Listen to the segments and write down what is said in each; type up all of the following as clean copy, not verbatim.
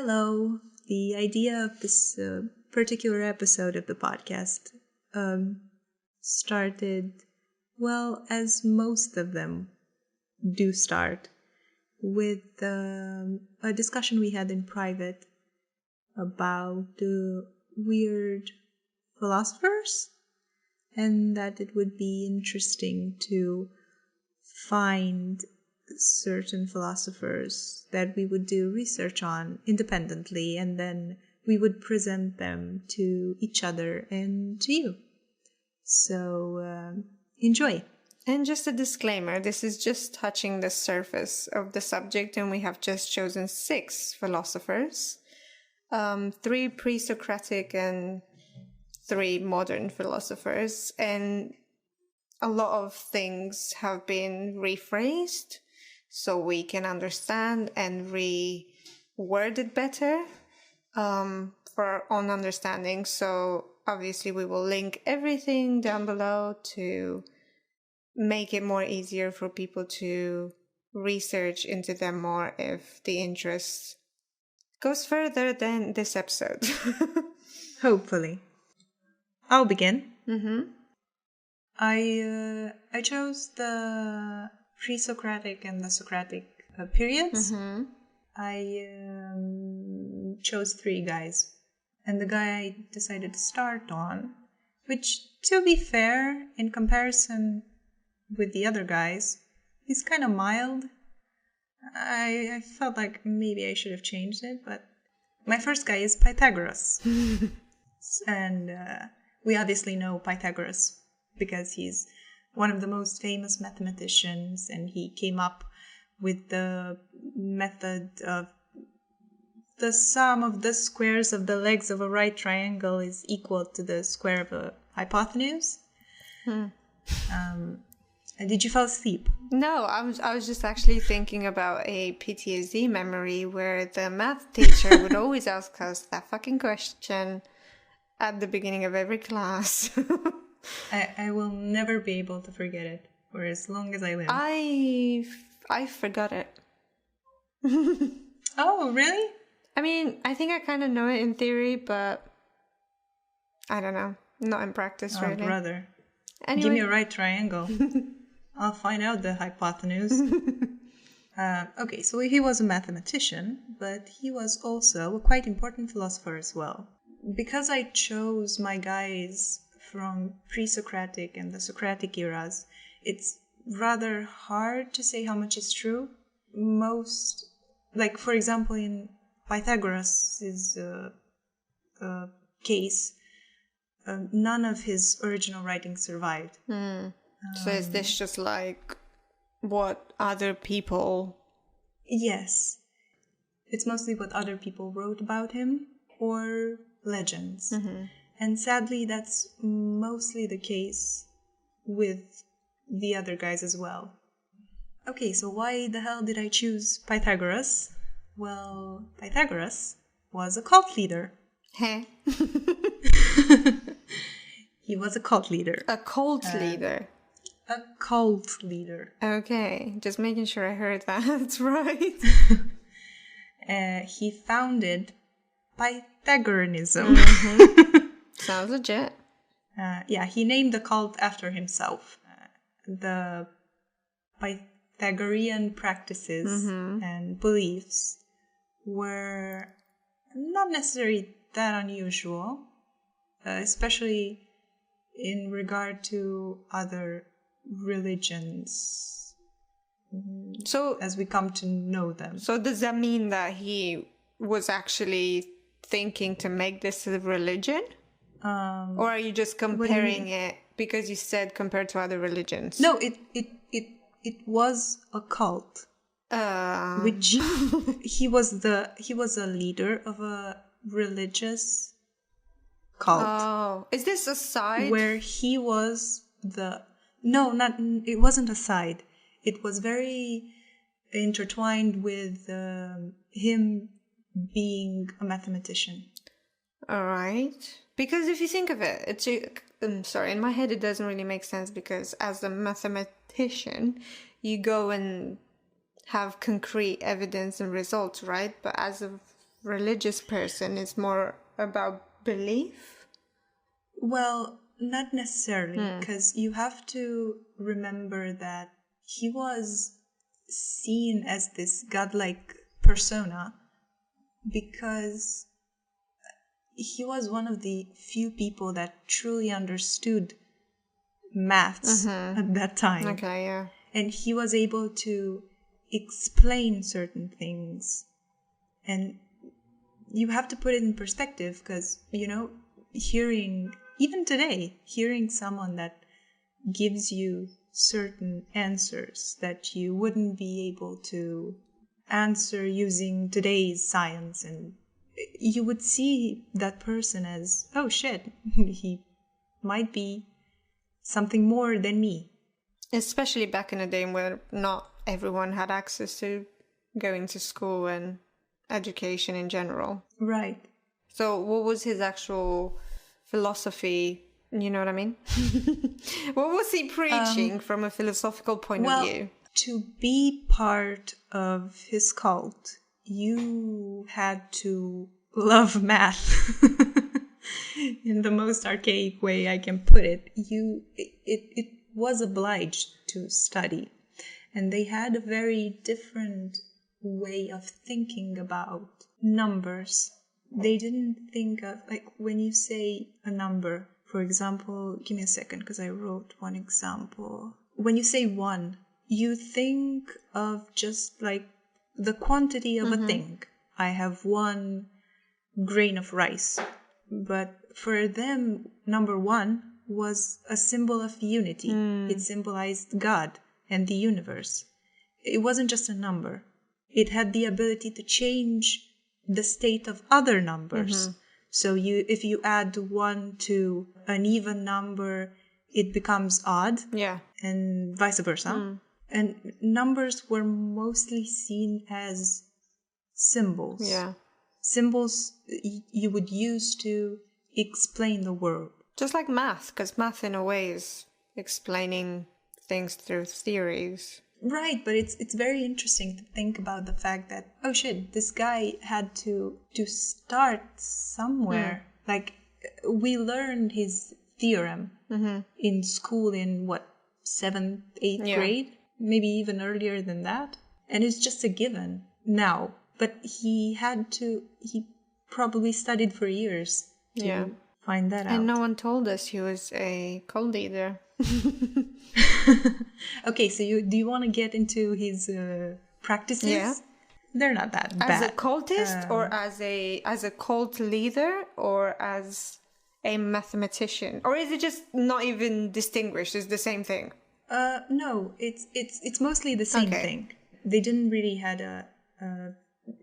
Hello. The idea of this particular episode of the podcast started, well, as most of them do start, with a discussion we had in private about weird philosophers, and that it would be interesting to find certain philosophers that we would do research on independently, and then we would present them to each other and to you. So enjoy. And just a disclaimer, this is just touching the surface of the subject, and we have just chosen 6 philosophers, 3 pre-Socratic and 3 modern philosophers, and a lot of things have been rephrased so we can understand and reword it better for our own understanding. So obviously we will link everything down below to make it more easier for people to research into them more if the interest goes further than this episode. Hopefully. I'll begin. Mm-hmm. I chose the pre-Socratic and the Socratic periods. Mm-hmm. I chose 3 guys. And the guy I decided to start on, which, to be fair, in comparison with the other guys, he's kind of mild. I felt like maybe I should have changed it, but my first guy is Pythagoras. And we obviously know Pythagoras because he's one of the most famous mathematicians, and he came up with the method of the sum of the squares of the legs of a right triangle is equal to the square of a hypotenuse. Did you fall asleep? No, I was just actually thinking about a PTSD memory where the math teacher would always ask us that fucking question at the beginning of every class. I will never be able to forget it for as long as I live. I forgot it. Oh, really? I mean, I think I kind of know it in theory, but I don't know. Not in practice, Oh, really. brother. Anyway. Give me a right triangle. I'll find out the hypotenuse. Okay, so he was a mathematician, but he was also a quite important philosopher as well. Because I chose my guys from pre-Socratic and the Socratic eras, it's rather hard to say how much is true. Most, like for example in Pythagoras' case, none of his original writings survived. So is this just like what other people... Yes. It's mostly what other people wrote about him or legends. Mm-hmm. And sadly, that's mostly the case with the other guys as well. Okay, so why the hell did I choose Pythagoras? Well, Pythagoras was a cult leader. Heh? He was a cult leader. A cult leader. A cult leader. Okay, just making sure I heard that right. He founded Pythagoreanism. Mm-hmm. Sounds legit. Yeah, he named the cult after himself. The Pythagorean practices and beliefs were not necessarily that unusual, especially in regard to other religions, so as we come to know them. So does that mean that he was actually thinking to make this a religion? Or are you just comparing it because you said compared to other religions? No, it was a cult. Which he was a leader of a religious cult. Oh, is this a side? Where he was it wasn't a side. It was very intertwined with him being a mathematician. All right. Because if you think of it, in my head it doesn't really make sense because as a mathematician, you go and have concrete evidence and results, right? But as a religious person. It's more about belief. Well, not necessarily, because you have to remember that he was seen as this godlike persona because he was one of the few people that truly understood maths at that time. Okay, yeah. And he was able to explain certain things. And you have to put it in perspective because, even today, hearing someone that gives you certain answers that you wouldn't be able to answer using today's science, and you would see that person as, oh shit, he might be something more than me. Especially back in a day where not everyone had access to going to school and education in general. Right. So what was his actual philosophy? You know what I mean? What was he preaching from a philosophical point of view? To be part of his cult, you had to love math. In the most archaic way I can put it. It was obliged to study. And they had a very different way of thinking about numbers. They didn't think of, like, when you say a number, for example, give me a second because I wrote one example. When you say 1, you think of just like the quantity of a thing. I have 1 grain of rice. But for them, number 1 was a symbol of unity. It symbolized God and the universe. It wasn't just a number. It had the ability to change the state of other numbers. So if you add 1 to an even number, it becomes odd. Yeah. And vice versa. And numbers were mostly seen as symbols. Yeah. Symbols you would use to explain the world. Just like math, because math in a way is explaining things through theories. Right, but it's very interesting to think about the fact that, oh shit, this guy had to start somewhere. Like, we learned his theorem in school in 7th, 8th grade? Maybe even earlier than that. And it's just a given now. But he probably studied for years to find that out. And no one told us he was a cult leader. Okay, so do you want to get into his practices? Yeah. They're not that bad. As a cultist or as a cult leader or as a mathematician? Or is it just not even distinguished? It's the same thing? No, it's mostly the same thing. They didn't really had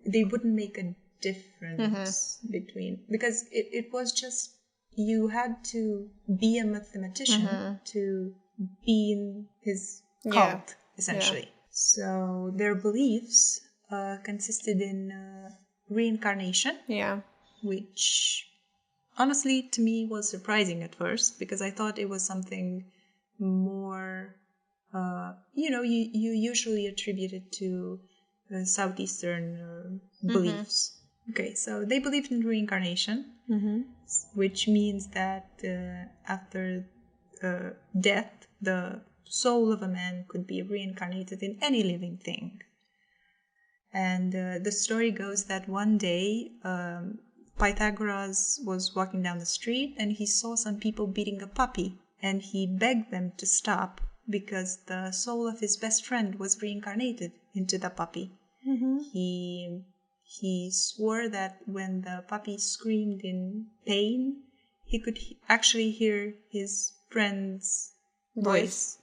they wouldn't make a difference between, because it was just, you had to be a mathematician to be in his cult, essentially. Yeah. So their beliefs consisted in reincarnation, which honestly to me was surprising at first, because I thought it was something more, you usually attribute it to Southeastern beliefs. Okay, so they believed in reincarnation, which means that after death, the soul of a man could be reincarnated in any living thing. And the story goes that one day, Pythagoras was walking down the street and he saw some people beating a puppy, and he begged them to stop because the soul of his best friend was reincarnated into the puppy. He swore that when the puppy screamed in pain, he could actually hear his friend's voice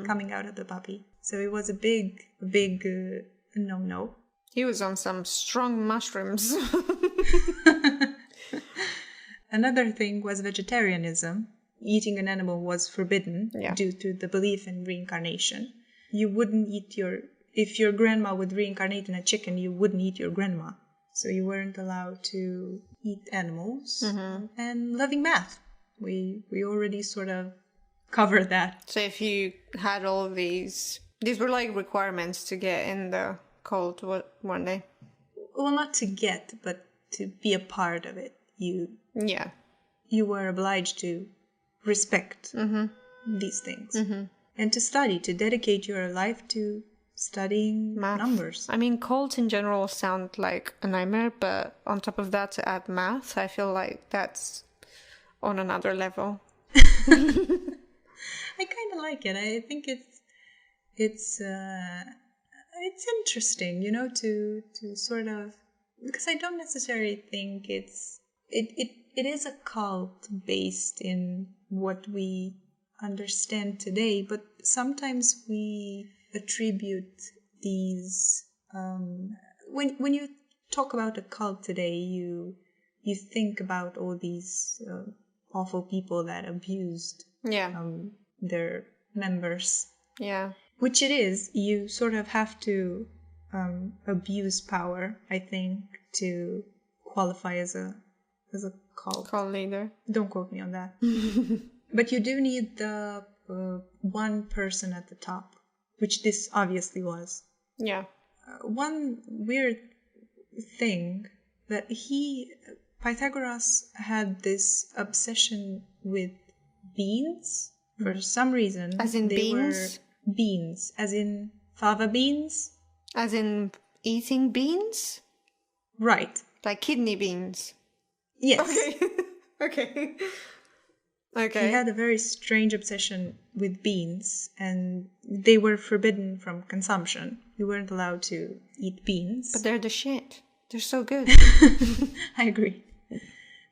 coming out of the puppy. So it was a big no-no. He was on some strong mushrooms. Another thing was vegetarianism. Eating an animal was forbidden due to the belief in reincarnation. You wouldn't eat if your grandma would reincarnate in a chicken, you wouldn't eat your grandma. So you weren't allowed to eat animals. And loving math. We already sort of covered that. So if you had all these were like requirements to get in the cult, weren't they? well, not to get, but to be a part of it. Yeah. You were obliged to respect these things and to study, to dedicate your life to studying Math. numbers. I mean, cults in general sound like a nightmare, but on top of that, to add math, I feel like that's on another level. I kind of like it. I think it's interesting, to sort of, because I don't necessarily think it is a cult based in what we understand today, but sometimes we attribute these when you talk about a cult today, you think about all these awful people that abused their members. Yeah. Which it is. You sort of have to abuse power, I think, to qualify as a cult. Cult leader. Don't quote me on that. But you do need the one person at the top, which this obviously was. Yeah. One weird thing that Pythagoras had this obsession with beans. For some reason, As in they beans? were beans, as in fava beans. As in eating beans? Right. Like kidney beans? Yes. Okay. Okay. He had a very strange obsession with beans, and they were forbidden from consumption. You weren't allowed to eat beans. But they're the shit. They're so good. I agree.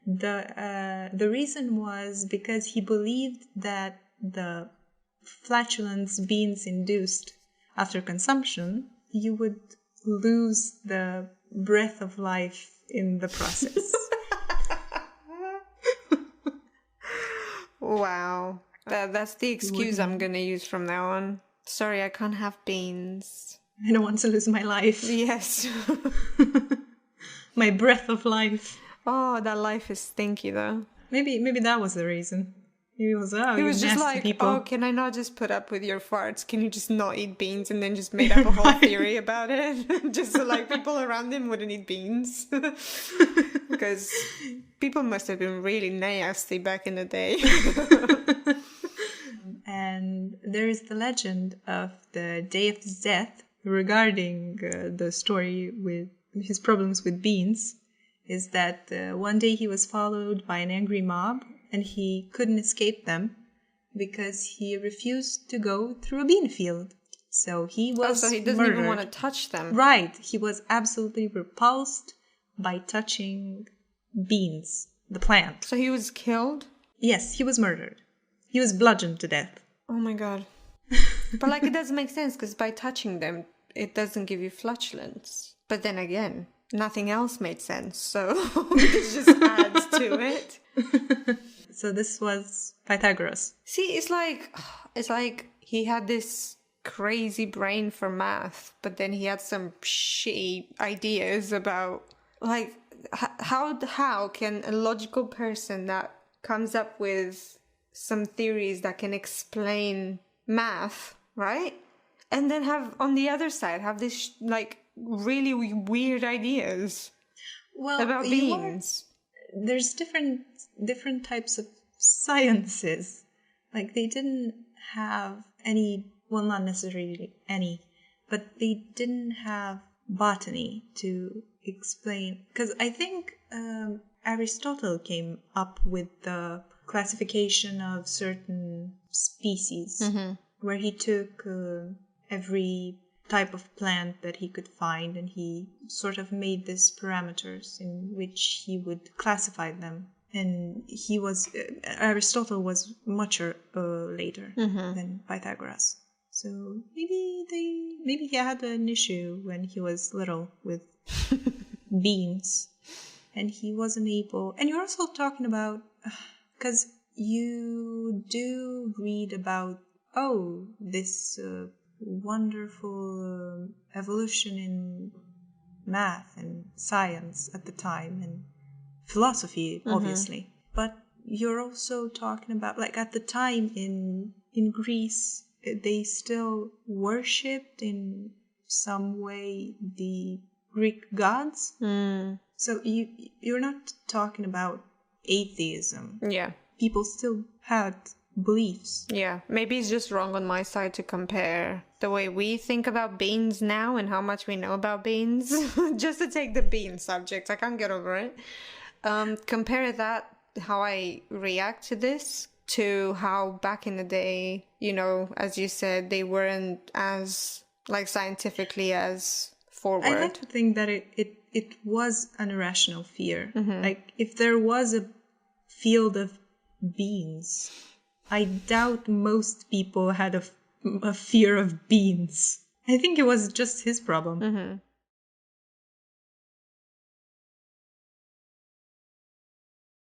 The reason was because he believed that the flatulence beans induced after consumption, you would lose the breath of life in the process. Wow. That's the excuse I'm going to use from now on. Sorry, I can't have beans. I don't want to lose my life. Yes. My breath of life. Oh, that life is stinky though. Maybe that was the reason. He was just like, people. oh, can I not just put up with your farts? Can you just not eat beans? And then just made up a whole theory about it. Just so like people around him wouldn't eat beans. Because people must have been really nasty back in the day. And there is the legend of the day of his death regarding the story with his problems with beans, is that one day he was followed by an angry mob and he couldn't escape them because he refused to go through a bean field. So he was so he doesn't murdered. even want to touch them. Right. He was absolutely repulsed by touching beans, the plant. So he was killed? Yes, he was murdered. He was bludgeoned to death. Oh my god. But like it doesn't make sense because by touching them, it doesn't give you flatulence. But then again, nothing else made sense, so it just adds to it. So this was Pythagoras. See, it's like he had this crazy brain for math, but then he had some shitty ideas about like how can a logical person that comes up with some theories that can explain math, right? And then have on the other side have this like really weird ideas about beans. There's different types of sciences. Like they didn't have any, well, not necessarily any, but they didn't have botany to explain. Because I think Aristotle came up with the classification of certain species, where he took every type of plant that he could find and he sort of made these parameters in which he would classify them. And Aristotle was much later than Pythagoras. So maybe he had an issue when he was little with beans and he wasn't able. And you're also talking about, because you do read about, this wonderful evolution in math and science at the time and philosophy, obviously. But you're also talking about, like, at the time in Greece, they still worshipped in some way the Greek gods. So you're not talking about atheism. Yeah. People still had beliefs. Yeah. Maybe it's just wrong on my side to compare the way we think about beans now and how much we know about beans. Just to take the bean subject. I can't get over it. Compare that, how I react to this, to how back in the day, you know, as you said, they weren't as like scientifically as forward. I like to think that it was an irrational fear. Like if there was a field of beans, I doubt most people had a fear of beans. I think it was just his problem.